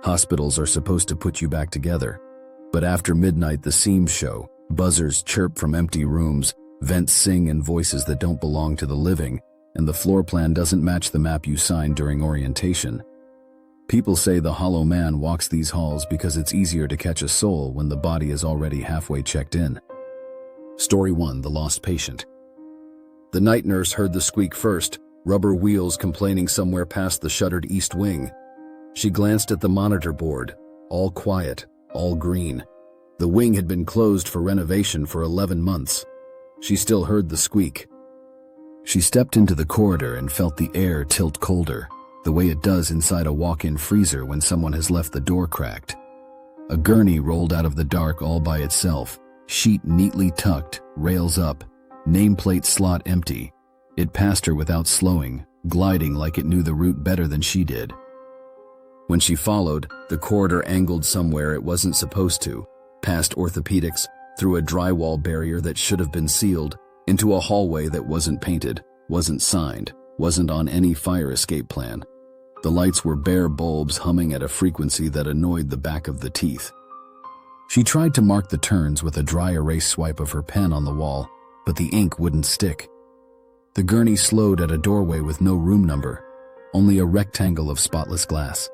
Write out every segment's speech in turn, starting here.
Hospitals are supposed to put you back together. But after midnight, the seams show. Buzzers chirp from empty rooms, vents sing in voices that don't belong to the living, and the floor plan doesn't match the map you signed during orientation. People say the hollow man walks these halls because it's easier to catch a soul when the body is already halfway checked in. Story 1: The Lost Patient. The night nurse heard the squeak first, rubber wheels complaining somewhere past the shuttered east wing. She glanced at the monitor board, all quiet, all green. The wing had been closed for renovation for 11 months. She still heard the squeak. She stepped into the corridor and felt the air tilt colder, the way it does inside a walk-in freezer when someone has left the door cracked. A gurney rolled out of the dark all by itself, sheet neatly tucked, rails up, nameplate slot empty. It passed her without slowing, gliding like it knew the route better than she did. When she followed, the corridor angled somewhere it wasn't supposed to, past orthopedics, through a drywall barrier that should have been sealed, into a hallway that wasn't painted, wasn't signed, wasn't on any fire escape plan. The lights were bare bulbs humming at a frequency that annoyed the back of the teeth. She tried to mark the turns with a dry erase swipe of her pen on the wall, but the ink wouldn't stick. The gurney slowed at a doorway with no room number, only a rectangle of spotless glass.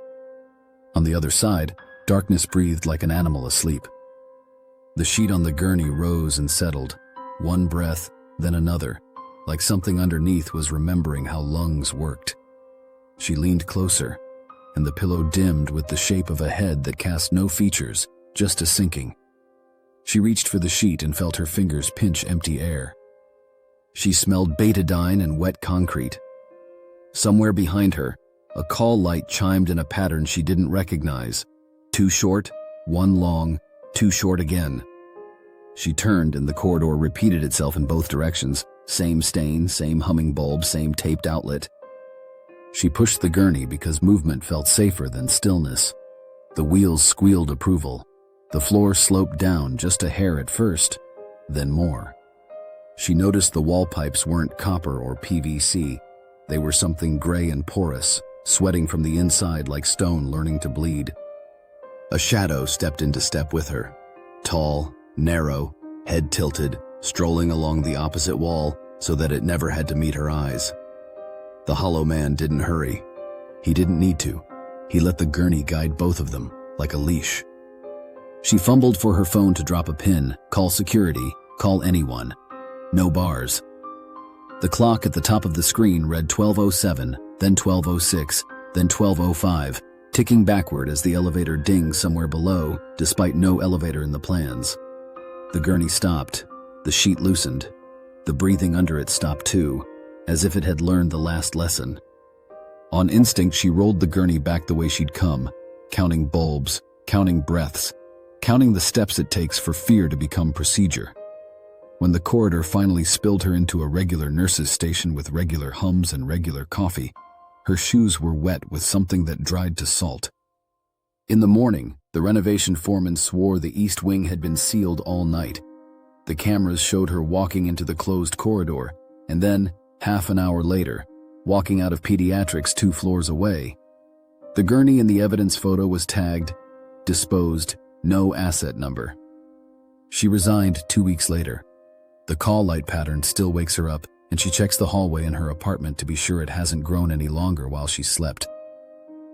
On the other side, darkness breathed like an animal asleep. The sheet on the gurney rose and settled, one breath, then another, like something underneath was remembering how lungs worked. She leaned closer, and the pillow dimmed with the shape of a head that cast no features, just a sinking. She reached for the sheet and felt her fingers pinch empty air. She smelled betadine and wet concrete. Somewhere behind her, a call light chimed in a pattern she didn't recognize. Too short, one long, too short again. She turned and the corridor repeated itself in both directions. Same stain, same humming bulb, same taped outlet. She pushed the gurney because movement felt safer than stillness. The wheels squealed approval. The floor sloped down just a hair at first, then more. She noticed the wall pipes weren't copper or PVC. They were something gray and porous, sweating from the inside like stone learning to bleed. A shadow stepped into step with her. Tall, narrow, head tilted, strolling along the opposite wall so that it never had to meet her eyes. The hollow man didn't hurry. He didn't need to. He let the gurney guide both of them, like a leash. She fumbled for her phone to drop a pin, call security, call anyone. No bars. The clock at the top of the screen read 12:07, then 12:06, then 12:05, ticking backward as the elevator dinged somewhere below, despite no elevator in the plans. The gurney stopped. The sheet loosened. The breathing under it stopped too, as if it had learned the last lesson. On instinct, she rolled the gurney back the way she'd come, counting bulbs, counting breaths, counting the steps it takes for fear to become procedure. When the corridor finally spilled her into a regular nurse's station with regular hums and regular coffee, her shoes were wet with something that dried to salt. In the morning, the renovation foreman swore the east wing had been sealed all night. The cameras showed her walking into the closed corridor, and then, half an hour later, walking out of pediatrics 2 floors away. The gurney in the evidence photo was tagged, disposed, no asset number. She resigned 2 weeks later. The call light pattern still wakes her up, and she checks the hallway in her apartment to be sure it hasn't grown any longer while she slept.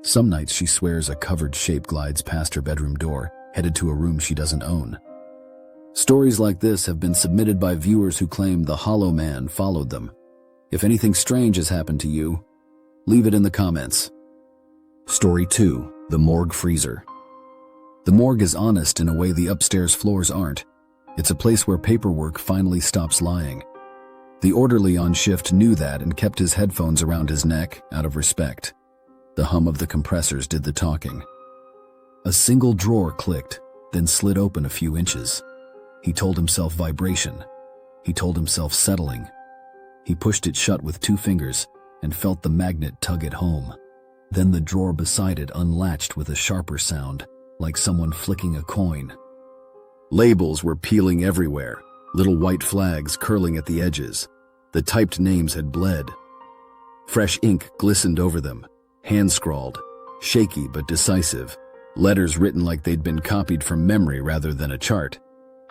Some nights she swears a covered shape glides past her bedroom door, headed to a room she doesn't own. Stories like this have been submitted by viewers who claim the hollow man followed them. If anything strange has happened to you, leave it in the comments. Story 2: The Morgue Freezer. The morgue is honest in a way the upstairs floors aren't. It's a place where paperwork finally stops lying. The orderly on shift knew that and kept his headphones around his neck out of respect. The hum of the compressors did the talking. A single drawer clicked, then slid open a few inches. He told himself vibration. He told himself settling. He pushed it shut with 2 fingers and felt the magnet tug it home. Then the drawer beside it unlatched with a sharper sound, like someone flicking a coin. Labels were peeling everywhere, little white flags curling at the edges. The typed names had bled. Fresh ink glistened over them, hand-scrawled, shaky but decisive. letters written like they'd been copied from memory rather than a chart.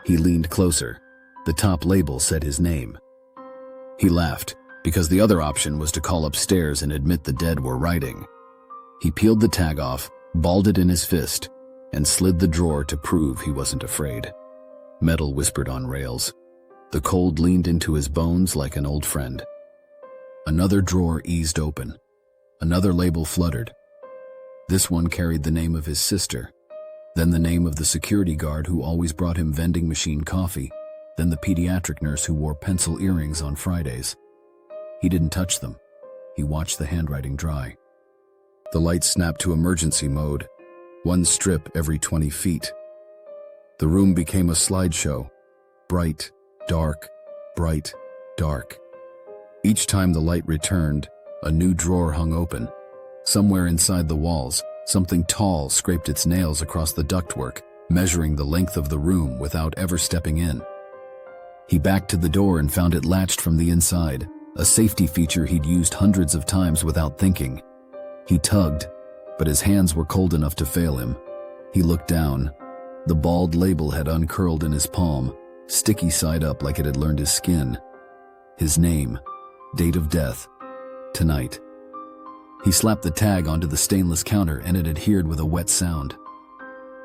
He leaned closer. The top label said his name. He laughed, because the other option was to call upstairs and admit the dead were writing. He peeled the tag off, balled it in his fist, and slid the drawer to prove he wasn't afraid. Metal whispered on rails. The cold leaned into his bones like an old friend. Another drawer eased open. Another label fluttered. This one carried the name of his sister, then the name of the security guard who always brought him vending machine coffee, then the pediatric nurse who wore pencil earrings on Fridays. He didn't touch them. He watched the handwriting dry. The light snapped to emergency mode, one strip every 20 feet. The room became a slideshow. Bright, dark, bright, dark. Each time the light returned, a new drawer hung open. Somewhere inside the walls, something tall scraped its nails across the ductwork, measuring the length of the room without ever stepping in. He backed to the door and found it latched from the inside, a safety feature he'd used hundreds of times without thinking. He tugged, but his hands were cold enough to fail him. He looked down. The bald label had uncurled in his palm, sticky side up like it had learned his skin. His name, date of death, tonight. He slapped the tag onto the stainless counter and it adhered with a wet sound.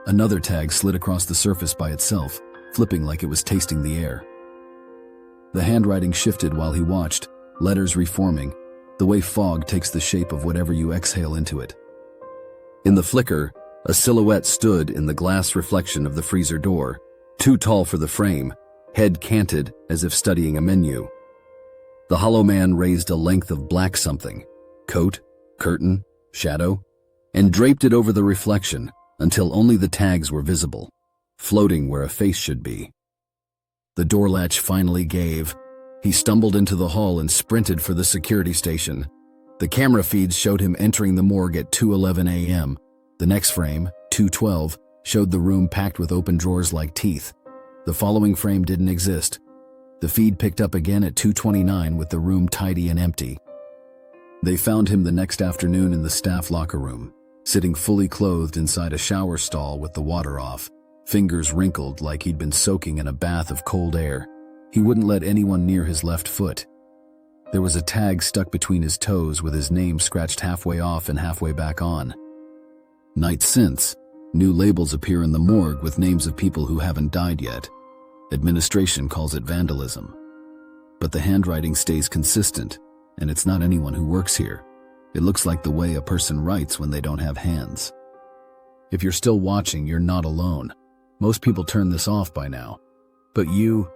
Another tag slid across the surface by itself, flipping like it was tasting the air. The handwriting shifted while he watched, letters reforming, the way fog takes the shape of whatever you exhale into it. In the flicker, a silhouette stood in the glass reflection of the freezer door, too tall for the frame, head canted as if studying a menu. The hollow man raised a length of black something, coat, curtain, shadow, and draped it over the reflection until only the tags were visible, floating where a face should be. The door latch finally gave. He stumbled into the hall and sprinted for the security station. The camera feeds showed him entering the morgue at 2:11 a.m. The next frame, 2:12, showed the room packed with open drawers like teeth. The following frame didn't exist. The feed picked up again at 2:29 with the room tidy and empty. They found him the next afternoon in the staff locker room, sitting fully clothed inside a shower stall with the water off, fingers wrinkled like he'd been soaking in a bath of cold air. He wouldn't let anyone near his left foot. There was a tag stuck between his toes with his name scratched halfway off and halfway back on. Nights since, new labels appear in the morgue with names of people who haven't died yet. Administration calls it vandalism. But the handwriting stays consistent, and it's not anyone who works here. It looks like the way a person writes when they don't have hands. If you're still watching, you're not alone. Most people turn this off by now. But you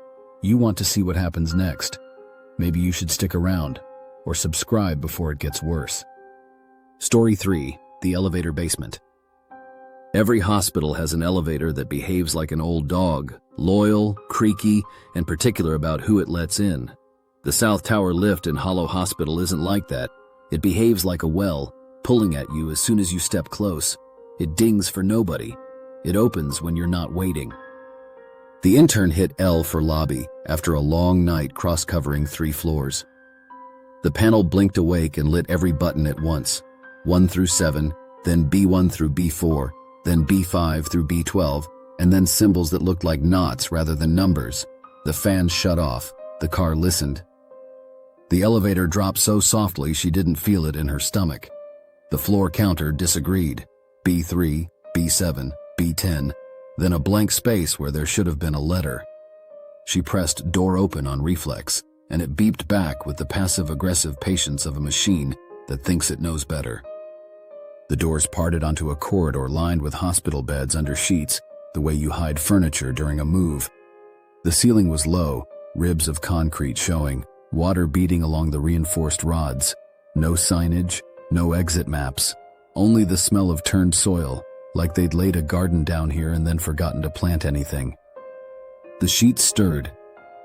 want to see what happens next. Maybe you should stick around, or subscribe before it gets worse. Story 3, The Elevator Basement. Every hospital has an elevator that behaves like an old dog, loyal, creaky, and particular about who it lets in. The South Tower lift in Hollow Hospital isn't like that. It behaves like a well, pulling at you as soon as you step close. It dings for nobody. It opens when you're not waiting. The intern hit L for lobby after a long night cross-covering 3 floors. The panel blinked awake and lit every button at once, 1 through 7, then B1 through B4, then B5 through B12, and then symbols that looked like knots rather than numbers. The fan shut off. The car listened. The elevator dropped so softly she didn't feel it in her stomach. The floor counter disagreed. B3, B7, B10, then a blank space where there should have been a letter. She pressed door open on reflex, and it beeped back with the passive-aggressive patience of a machine that thinks it knows better. The doors parted onto a corridor lined with hospital beds under sheets, the way you hide furniture during a move. The ceiling was low, ribs of concrete showing, water beating along the reinforced rods. No signage, no exit maps, only the smell of turned soil, like they'd laid a garden down here and then forgotten to plant anything. The sheets stirred,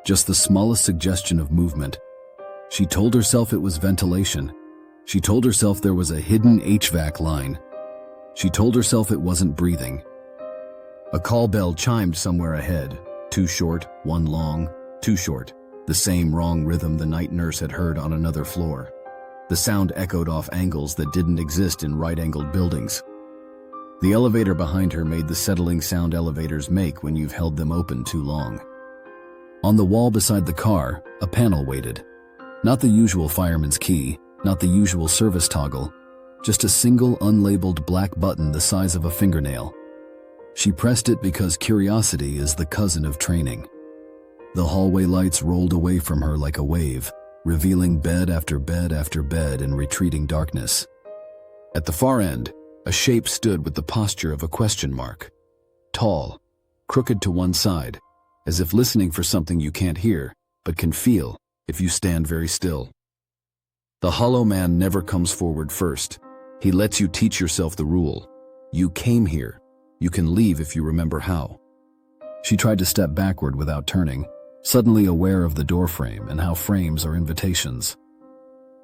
just the smallest suggestion of movement. She told herself it was ventilation. She told herself there was a hidden HVAC line. She told herself it wasn't breathing. A call bell chimed somewhere ahead. 2 short, 1 long, 2 short. The same wrong rhythm the night nurse had heard on another floor. The sound echoed off angles that didn't exist in right-angled buildings. The elevator behind her made the settling sound elevators make when you've held them open too long. On the wall beside the car, a panel waited. Not the usual fireman's key, not the usual service toggle, just a single unlabeled black button the size of a fingernail. She pressed it because curiosity is the cousin of training. The hallway lights rolled away from her like a wave, revealing bed after bed after bed in retreating darkness. At the far end, a shape stood with the posture of a question mark. Tall, crooked to one side, as if listening for something you can't hear, but can feel if you stand very still. The hollow man never comes forward first. He lets you teach yourself the rule. You came here. You can leave if you remember how. She tried to step backward without turning, suddenly aware of the doorframe and how frames are invitations.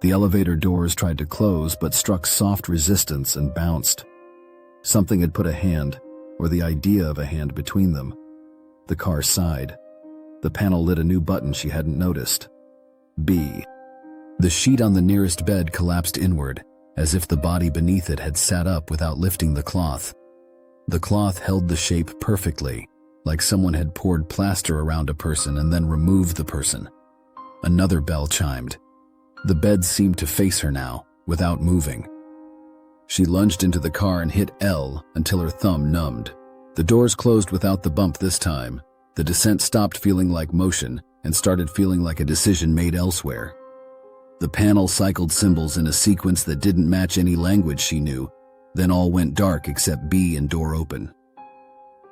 The elevator doors tried to close but struck soft resistance and bounced. Something had put a hand, or the idea of a hand, between them. The car sighed. The panel lit a new button she hadn't noticed. B. The sheet on the nearest bed collapsed inward, as if the body beneath it had sat up without lifting the cloth. The cloth held the shape perfectly, like someone had poured plaster around a person and then removed the person. Another bell chimed. The bed seemed to face her now, without moving. She lunged into the car and hit L until her thumb numbed. The doors closed without the bump this time. The descent stopped feeling like motion and started feeling like a decision made elsewhere. The panel cycled symbols in a sequence that didn't match any language she knew, then all went dark except B and door open.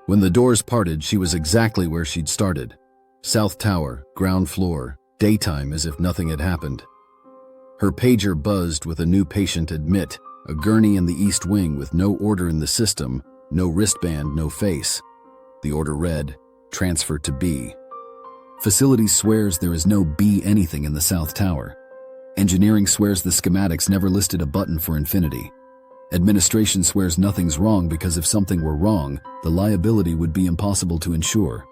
When the doors parted, she was exactly where she'd started. South Tower, ground floor, daytime as if nothing had happened. Her pager buzzed with a new patient admit, a gurney in the East Wing with no order in the system, no wristband, no face. The order read, transfer to B. Facility swears there is no B anything in the South Tower. Engineering swears the schematics never listed a button for Infinity. Administration swears nothing's wrong because if something were wrong, the liability would be impossible to insure.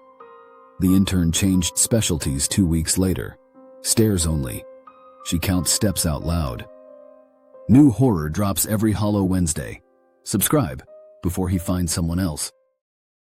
The intern changed specialties 2 weeks later. Stairs only. She counts steps out loud. New horror drops every Hollow Wednesday. Subscribe before he finds someone else.